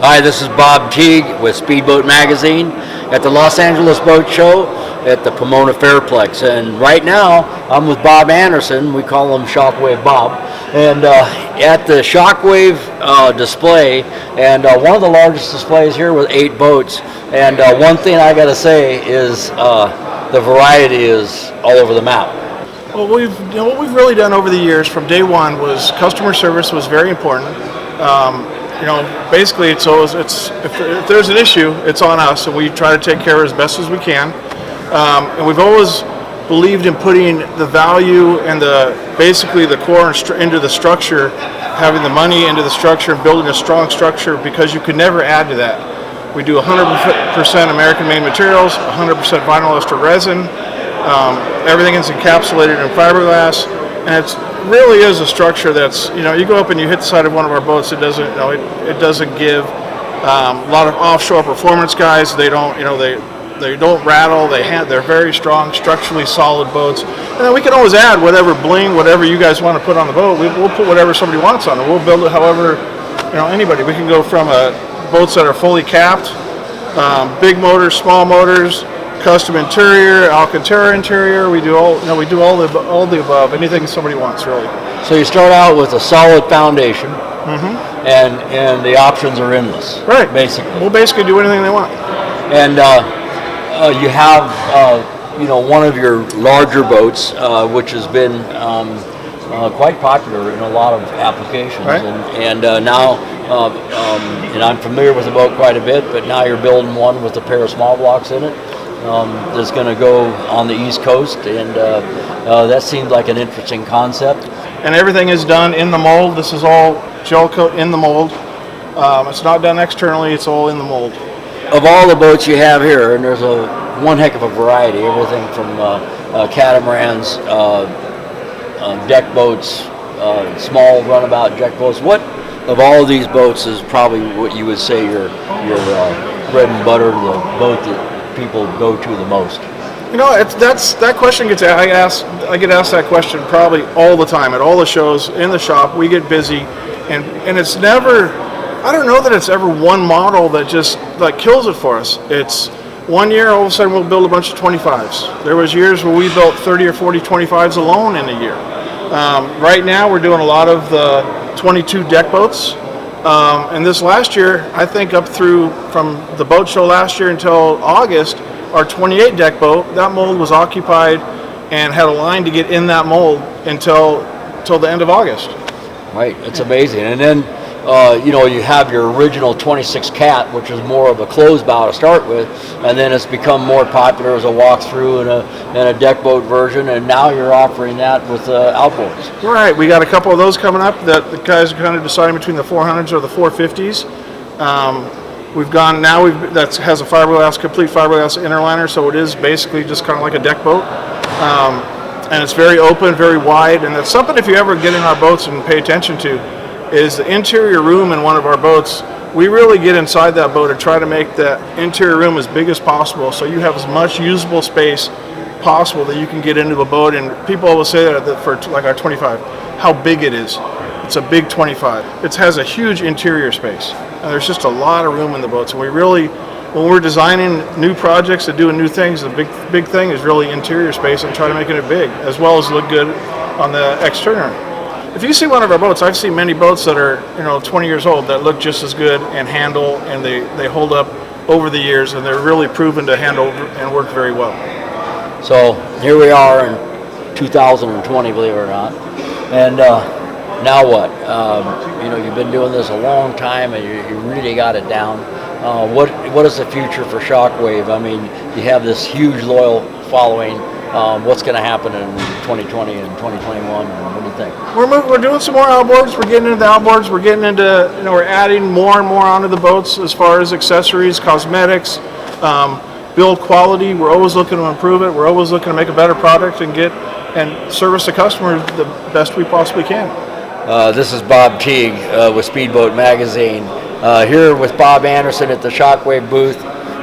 Hi, this is Bob Teague with Speedboat Magazine at the Los Angeles Boat Show at the Pomona Fairplex. And right now, I'm with Bob Anderson. We call him Shockwave Bob. And at the Shockwave display, and one of the largest displays here with 8 boats. And one thing I got to say is the variety is all over the map. Well, what we've really done over the years from day one was customer service was very important. Basically, it's if there's an issue, it's on us, and we try to take care of it as best as we can. And we've always believed in putting the value and basically the core into the structure, having the money into the structure, and building a strong structure, because you could never add to that. We do 100% American-made materials, 100% vinyl ester resin. Everything is encapsulated in fiberglass, and it really is a structure that's, you go up and you hit the side of one of our boats, it doesn't give. A lot of offshore performance guys, they don't rattle. They're very strong, structurally solid boats. And then we can always add whatever bling, whatever you guys want to put on the boat. We'll put whatever somebody wants on it. We'll build it however, anybody. We can go from boats that are fully capped, big motors, small motors, custom interior, Alcantara interior. We do all the above. Anything somebody wants, really. So you start out with a solid foundation, and the options are endless. Right. Basically. We'll basically do anything they want. And you have one of your larger boats, which has been quite popular in a lot of applications. Right. And now, and I'm familiar with the boat quite a bit, but now you're building one with a pair of small blocks in it. That's going to go on the East Coast, and that seems like an interesting concept. And everything is done in the mold. This is all gel coat in the mold. It's not done externally, it's all in the mold. Of all the boats you have here, and there's one heck of a variety, everything from catamarans, deck boats, small runabout deck boats. What of all of these boats is probably what you would say your bread and butter, the boat that people go to the most? That question gets asked. I get asked that question probably all the time at all the shows in the shop. We get busy, and it's never. I don't know that it's ever one model that just kills it for us. It's one year all of a sudden we'll build a bunch of 25s. There was years where we built 30 or 40 25s alone in a year. Right now we're doing a lot of the 22 deck boats. And this last year, I think up through from the boat show last year until August, our 28 deck boat, that mold was occupied and had a line to get in that mold until the end of August. Right, it's amazing. And then, you have your original 26 cat, which is more of a closed bow to start with, and then it's become more popular as a walkthrough and a deck boat version, and now you're offering that with outboards. Right, we got a couple of those coming up that the guys are kind of deciding between the 400s or the 450s. That has a complete fiberglass interliner, so it is basically just kind of like a deck boat. And it's very open, very wide, and that's something if you ever get in our boats and pay attention to, is the interior room in one of our boats. We really get inside that boat and try to make that interior room as big as possible, so you have as much usable space possible that you can get into the boat. And people always say that for like our 25, how big it is. It's a big 25. It has a huge interior space, and there's just a lot of room in the boats. And we really, when we're designing new projects and doing new things, the big thing is really interior space and try to make it big, as well as look good on the exterior. If you see one of our boats, I've seen many boats that are 20 years old that look just as good and handle, and they hold up over the years, and they're really proven to handle and work very well. So here we are in 2020, believe it or not, and now what? You've been doing this a long time, and you really got it down. What is the future for Shockwave? I mean, you have this huge loyal following. What's going to happen in 2020 and 2021? What do you think? We're doing some more outboards. We're getting into the outboards. We're getting into, we're adding more and more onto the boats as far as accessories, cosmetics, build quality. We're always looking to improve it. We're always looking to make a better product and service the customers the best we possibly can. This is Bob Teague with Speedboat Magazine, here with Bob Anderson at the Shockwave booth.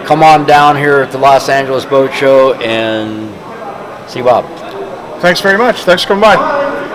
Come on down here at the Los Angeles Boat Show and see Bob. Thanks very much. Thanks for coming by.